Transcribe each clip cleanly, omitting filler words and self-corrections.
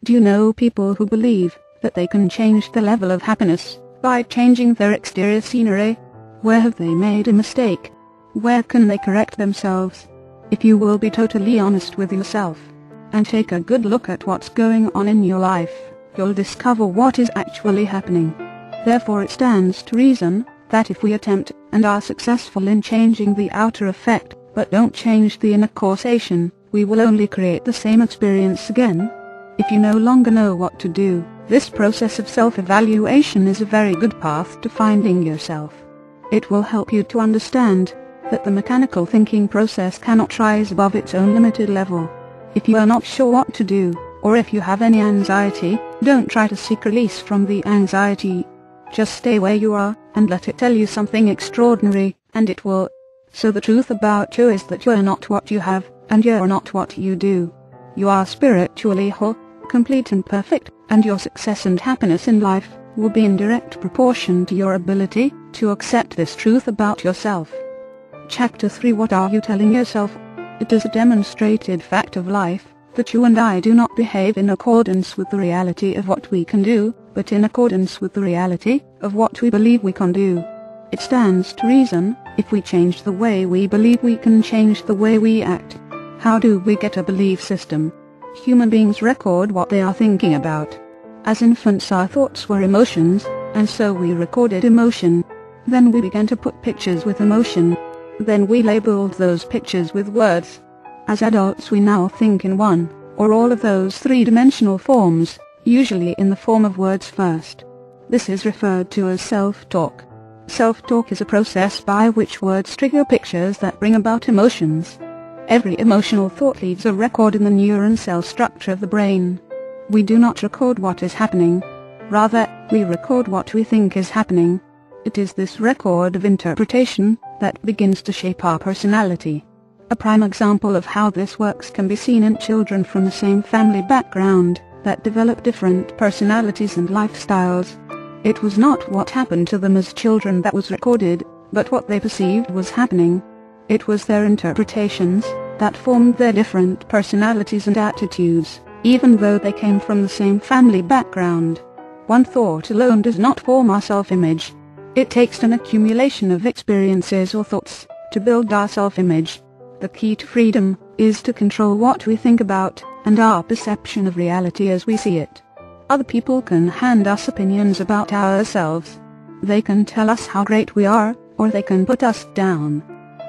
Do you know people who believe that they can change the level of happiness by changing their exterior scenery? Where have they made a mistake? Where can they correct themselves? If you will be totally honest with yourself, and take a good look at what's going on in your life, you'll discover what is actually happening. Therefore it stands to reason that if we attempt and are successful in changing the outer effect, but don't change the inner causation, we will only create the same experience again. If you no longer know what to do, this process of self-evaluation is a very good path to finding yourself. It will help you to understand that the mechanical thinking process cannot rise above its own limited level. If you are not sure what to do, or if you have any anxiety, don't try to seek release from the anxiety. Just stay where you are, and let it tell you something extraordinary, and it will. So the truth about you is that you are not what you have, and you are not what you do. You are spiritually whole, complete and perfect, and your success and happiness in life will be in direct proportion to your ability to accept this truth about yourself. Chapter 3. What are you telling yourself? It is a demonstrated fact of life that you and I do not behave in accordance with the reality of what we can do, but in accordance with the reality of what we believe we can do. It stands to reason, if we change the way we believe, we can change the way we act. How do we get a belief system? Human beings record what they are thinking about. As infants, our thoughts were emotions, and so we recorded emotion. Then we began to put pictures with emotion. Then we labeled those pictures with words. As adults, we now think in one, or all of those three-dimensional forms, usually in the form of words first. This is referred to as self-talk. Self-talk is a process by which words trigger pictures that bring about emotions. Every emotional thought leaves a record in the neuron cell structure of the brain. We do not record what is happening. Rather, we record what we think is happening. It is this record of interpretation that begins to shape our personality. A prime example of how this works can be seen in children from the same family background that develop different personalities and lifestyles. It was not what happened to them as children that was recorded, but what they perceived was happening. It was their interpretations that formed their different personalities and attitudes, even though they came from the same family background. One thought alone does not form our self-image. It takes an accumulation of experiences or thoughts to build our self-image. The key to freedom is to control what we think about and our perception of reality as we see it. Other people can hand us opinions about ourselves. They can tell us how great we are, or they can put us down.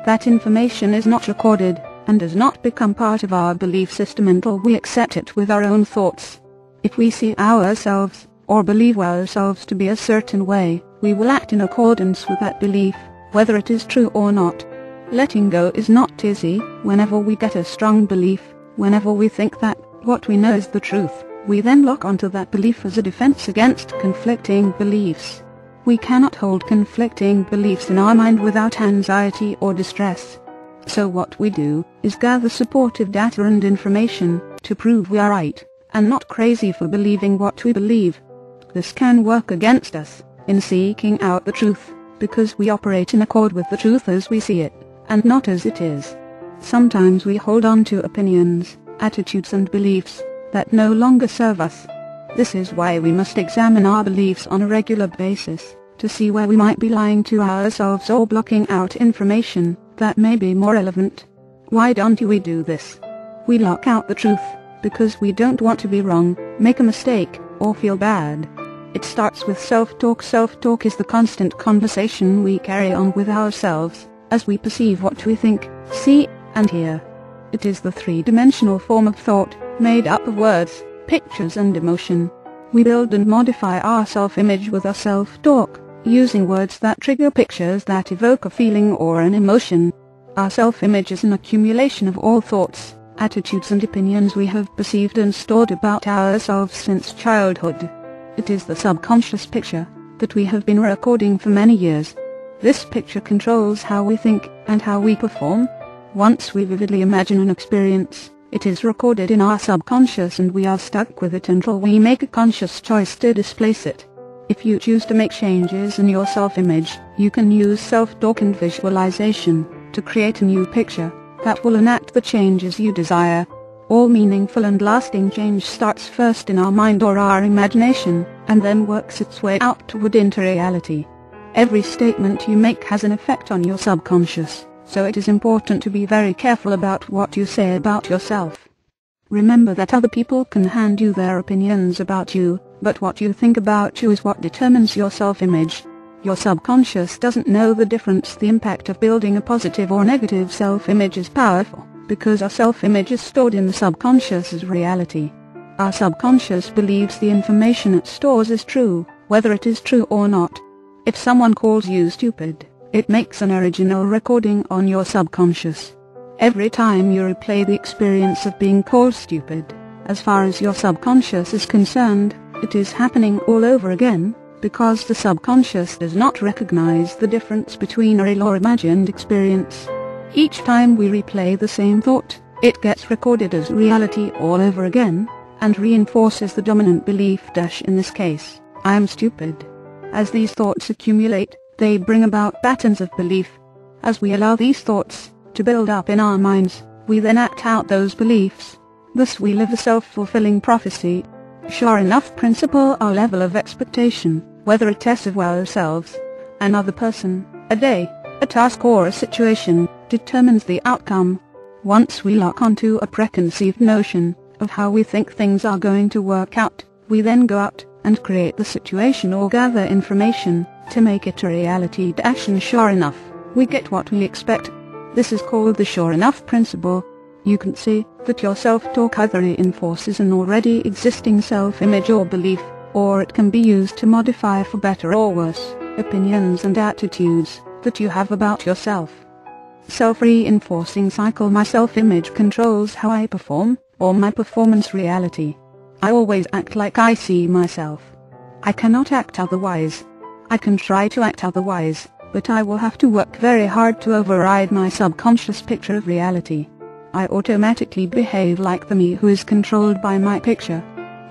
That information is not recorded and does not become part of our belief system until we accept it with our own thoughts. If we see ourselves, or believe ourselves to be a certain way, we will act in accordance with that belief, whether it is true or not. Letting go is not easy. Whenever we get a strong belief, whenever we think that what we know is the truth, we then lock onto that belief as a defense against conflicting beliefs. We cannot hold conflicting beliefs in our mind without anxiety or distress. So what we do is gather supportive data and information to prove we are right, and not crazy for believing what we believe. This can work against us in seeking out the truth, because we operate in accord with the truth as we see it, and not as it is. Sometimes we hold on to opinions, attitudes and beliefs that no longer serve us. This is why we must examine our beliefs on a regular basis, to see where we might be lying to ourselves or blocking out information that may be more relevant. Why don't we do this? We lock out the truth because we don't want to be wrong, make a mistake, or feel bad. It starts with self-talk. Self-talk is the constant conversation we carry on with ourselves as we perceive what we think, see, and hear. It is the three-dimensional form of thought, made up of words, pictures and emotion. We build and modify our self-image with our self-talk, using words that trigger pictures that evoke a feeling or an emotion. Our self-image is an accumulation of all thoughts, attitudes and opinions we have perceived and stored about ourselves since childhood. It is the subconscious picture that we have been recording for many years. This picture controls how we think and how we perform. Once we vividly imagine an experience, it is recorded in our subconscious and we are stuck with it until we make a conscious choice to displace it. If you choose to make changes in your self-image, you can use self-talk and visualization to create a new picture that will enact the changes you desire. All meaningful and lasting change starts first in our mind or our imagination, and then works its way outward into reality. Every statement you make has an effect on your subconscious, so it is important to be very careful about what you say about yourself. Remember that other people can hand you their opinions about you, but what you think about you is what determines your self-image. Your subconscious doesn't know the difference. The impact of building a positive or negative self-image is powerful, because our self-image is stored in the subconscious as reality. Our subconscious believes the information it stores is true, whether it is true or not. If someone calls you stupid, it makes an original recording on your subconscious. Every time you replay the experience of being called stupid, as far as your subconscious is concerned, it is happening all over again, because the subconscious does not recognize the difference between a real or imagined experience. Each time we replay the same thought, it gets recorded as reality all over again, and reinforces the dominant belief. In this case, I am stupid. As these thoughts accumulate, they bring about patterns of belief. As we allow these thoughts to build up in our minds, we then act out those beliefs. Thus we live a self-fulfilling prophecy. Sure enough principle. Our level of expectation, whether it is of ourselves, another person, a day, a task or a situation, determines the outcome. Once we lock onto a preconceived notion of how we think things are going to work out, we then go out and create the situation or gather information to make it a reality. And sure enough, we get what we expect. This is called the sure enough principle. You can see that your self-talk either reinforces an already existing self-image or belief, or it can be used to modify for better or worse opinions and attitudes that you have about yourself. Self-reinforcing cycle. My self-image controls how I perform, or my performance reality. I always act like I see myself. I cannot act otherwise. I can try to act otherwise, but I will have to work very hard to override my subconscious picture of reality. I automatically behave like the me who is controlled by my picture.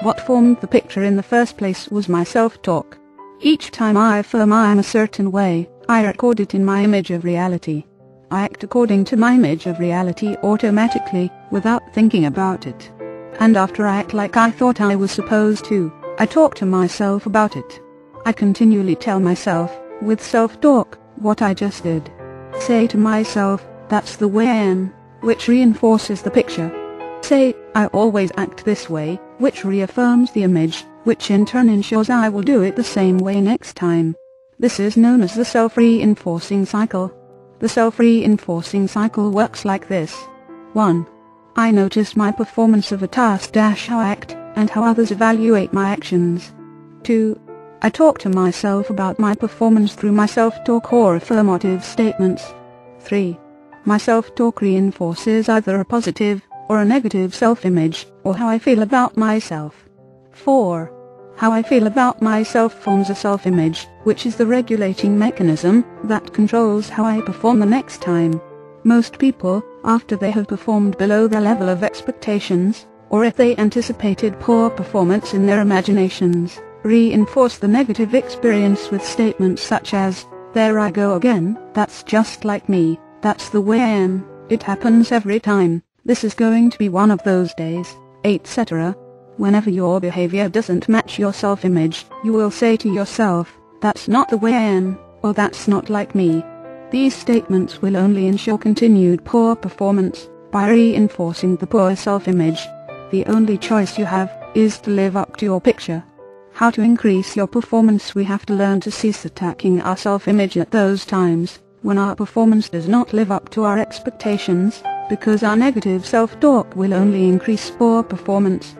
What formed the picture in the first place was my self-talk. Each time I affirm I am a certain way, I record it in my image of reality. I act according to my image of reality automatically, without thinking about it. And after I act like I thought I was supposed to, I talk to myself about it. I continually tell myself, with self-talk, what I just did. Say to myself, that's the way I am, which reinforces the picture. Say, I always act this way, which reaffirms the image, which in turn ensures I will do it the same way next time. This is known as the self-reinforcing cycle. The self-reinforcing cycle works like this. 1. I notice my performance of a task - how I act, and how others evaluate my actions. 2. I talk to myself about my performance through my self-talk or affirmative statements. 3. My self-talk reinforces either a positive or a negative self-image, or how I feel about myself. 4. How I feel about myself forms a self-image, which is the regulating mechanism that controls how I perform the next time. Most people, after they have performed below their level of expectations, or if they anticipated poor performance in their imaginations, reinforce the negative experience with statements such as, there I go again, that's just like me, that's the way I am, it happens every time, this is going to be one of those days, etc. Whenever your behavior doesn't match your self-image, you will say to yourself, that's not the way I am, or that's not like me. These statements will only ensure continued poor performance, by reinforcing the poor self-image. The only choice you have, is to live up to your picture. How to increase your performance? We have to learn to cease attacking our self-image at those times, when our performance does not live up to our expectations, because our negative self-talk will only increase poor performance.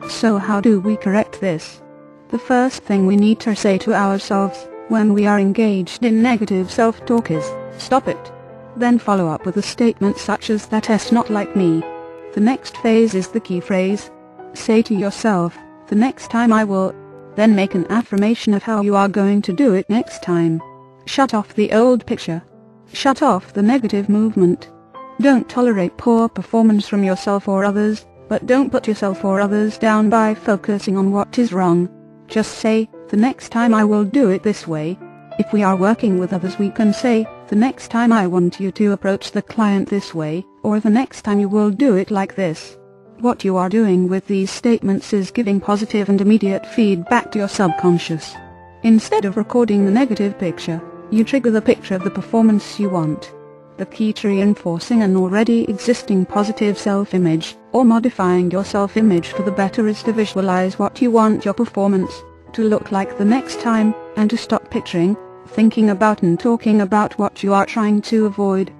So how do we correct this? The first thing we need to say to ourselves, when we are engaged in negative self-talk is, stop it. Then follow up with a statement such as that's not like me. The next phase is the key phrase. Say to yourself, the next time I will. Then make an affirmation of how you are going to do it next time. Shut off the old picture. Shut off the negative movement. Don't tolerate poor performance from yourself or others, but don't put yourself or others down by focusing on what is wrong. Just say, the next time I will do it this way. If we are working with others, we can say, the next time I want you to approach the client this way, or the next time you will do it like this. What you are doing with these statements is giving positive and immediate feedback to your subconscious. Instead of recording the negative picture, you trigger the picture of the performance you want. The key to reinforcing an already existing positive self-image, or modifying your self-image for the better, is to visualize what you want your performance to look like the next time, and to stop picturing, thinking about and talking about what you are trying to avoid.